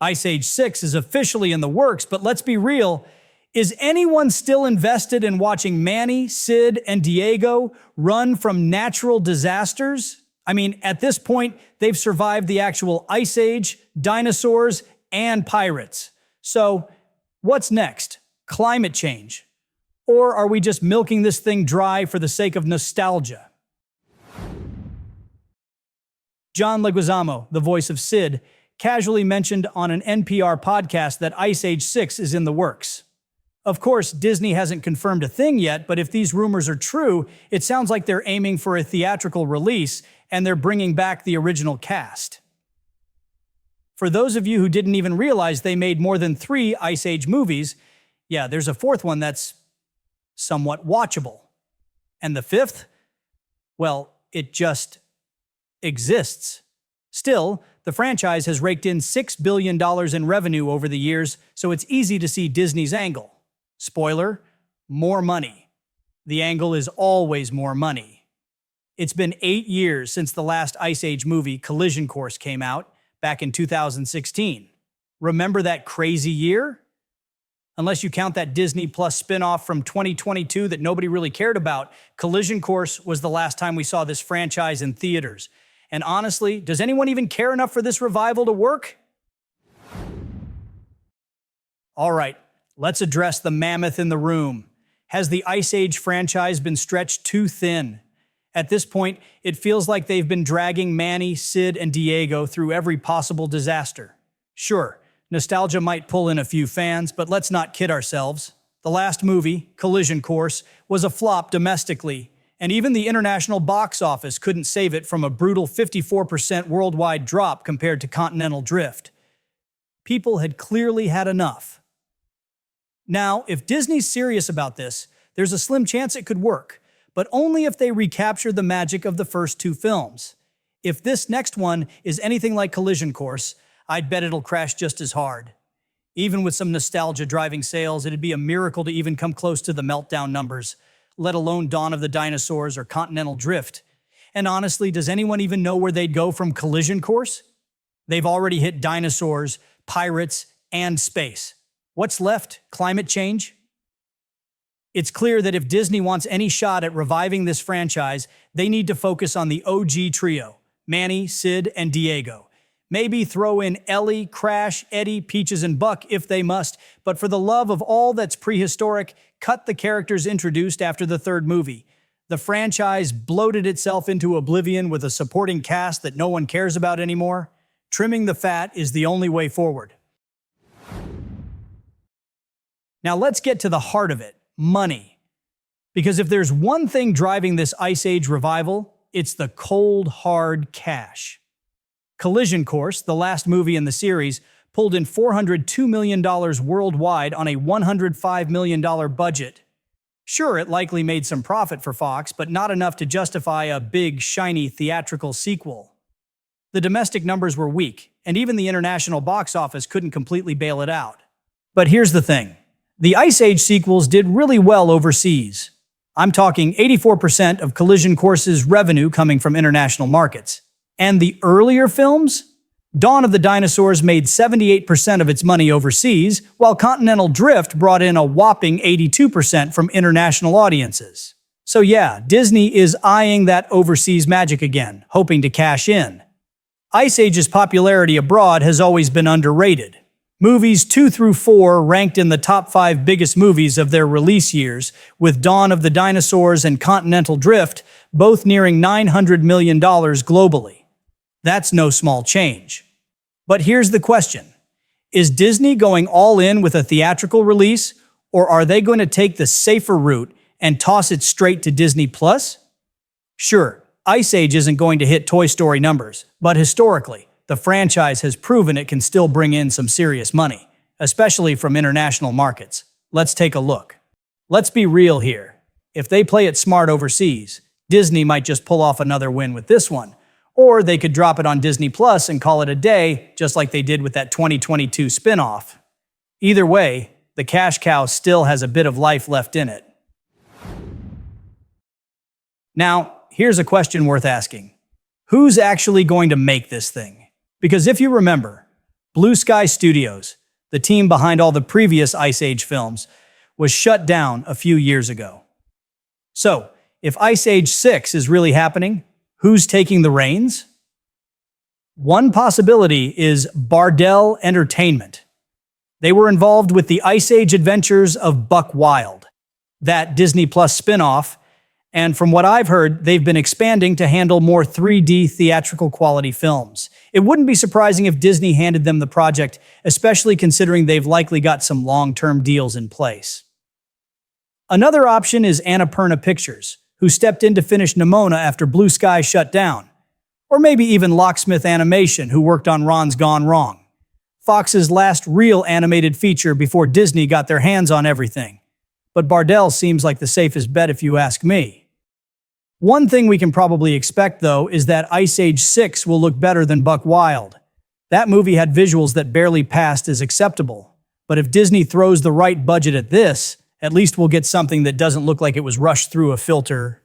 Ice Age 6 is officially in the works, but let's be real. Is anyone still invested in watching Manny, Sid, and Diego run from natural disasters? I mean, at this point, they've survived the actual Ice Age, dinosaurs, and pirates. So, what's next? Climate change? Or are we just milking this thing dry for the sake of nostalgia? John Leguizamo, the voice of Sid, casually mentioned on an NPR podcast that Ice Age 6 is in the works. Of course, Disney hasn't confirmed a thing yet, but if these rumors are true, it sounds like they're aiming for a theatrical release and they're bringing back the original cast. For those of you who didn't even realize they made more than 3 Ice Age movies, yeah, there's a 4th one that's somewhat watchable. And the 5th? Well, it just exists. Still, the franchise has raked in $6 billion in revenue over the years, so it's easy to see Disney's angle. Spoiler, more money. The angle is always more money. It's been 8 years since the last Ice Age movie, Collision Course, came out, back in 2016. Remember that crazy year? Unless you count that Disney Plus spin-off from 2022 that nobody really cared about, Collision Course was the last time we saw this franchise in theaters. And honestly, does anyone even care enough for this revival to work? All right, let's address the mammoth in the room. Has the Ice Age franchise been stretched too thin? At this point, it feels like they've been dragging Manny, Sid, and Diego through every possible disaster. Sure, nostalgia might pull in a few fans, but let's not kid ourselves. The last movie, Collision Course, was a flop domestically, and even the international box office couldn't save it from a brutal 54% worldwide drop compared to Continental Drift. People had clearly had enough. Now, if Disney's serious about this, there's a slim chance it could work, but only if they recapture the magic of the first 2 films. If this next one is anything like Collision Course, I'd bet it'll crash just as hard. Even with some nostalgia driving sales, it'd be a miracle to even come close to the meltdown numbers, let alone Dawn of the Dinosaurs or Continental Drift. And honestly, does anyone even know where they'd go from Collision Course? They've already hit dinosaurs, pirates, and space. What's left? Climate change? It's clear that if Disney wants any shot at reviving this franchise, they need to focus on the OG trio, Manny, Sid, and Diego. Maybe throw in Ellie, Crash, Eddie, Peaches, and Buck if they must, but for the love of all that's prehistoric, cut the characters introduced after the 3rd movie. The franchise bloated itself into oblivion with a supporting cast that no one cares about anymore. Trimming the fat is the only way forward. Now let's get to the heart of it, money. Because if there's one thing driving this Ice Age revival, it's the cold, hard cash. Collision Course, the last movie in the series, pulled in $402 million worldwide on a $105 million budget. Sure, it likely made some profit for Fox, but not enough to justify a big, shiny theatrical sequel. The domestic numbers were weak, and even the international box office couldn't completely bail it out. But here's the thing. The Ice Age sequels did really well overseas. I'm talking 84% of Collision Course's revenue coming from international markets. And the earlier films? Dawn of the Dinosaurs made 78% of its money overseas, while Continental Drift brought in a whopping 82% from international audiences. So yeah, Disney is eyeing that overseas magic again, hoping to cash in. Ice Age's popularity abroad has always been underrated. Movies 2 through 4 ranked in the top 5 biggest movies of their release years, with Dawn of the Dinosaurs and Continental Drift both nearing $900 million globally. That's no small change. But here's the question. Is Disney going all in with a theatrical release, or are they going to take the safer route and toss it straight to Disney Plus? Sure, Ice Age isn't going to hit Toy Story numbers, but historically, the franchise has proven it can still bring in some serious money, especially from international markets. Let's take a look. Let's be real here. If they play it smart overseas, Disney might just pull off another win with this one. Or they could drop it on Disney Plus and call it a day, just like they did with that 2022 spin-off. Either way, the cash cow still has a bit of life left in it. Now, here's a question worth asking. Who's actually going to make this thing? Because if you remember, Blue Sky Studios, the team behind all the previous Ice Age films, was shut down a few years ago. So, if Ice Age 6 is really happening, who's taking the reins? One possibility is Bardell Entertainment. They were involved with the Ice Age Adventures of Buck Wild, that Disney Plus spin-off, and from what I've heard, they've been expanding to handle more 3D theatrical quality films. It wouldn't be surprising if Disney handed them the project, especially considering they've likely got some long-term deals in place. Another option is Annapurna Pictures, who stepped in to finish Nimona after Blue Sky shut down. Or maybe even Locksmith Animation, who worked on Ron's Gone Wrong, Fox's last real animated feature before Disney got their hands on everything. But Bardell seems like the safest bet if you ask me. One thing we can probably expect, though, is that Ice Age 6 will look better than Buck Wild. That movie had visuals that barely passed as acceptable. But if Disney throws the right budget at this, at least we'll get something that doesn't look like it was rushed through a filter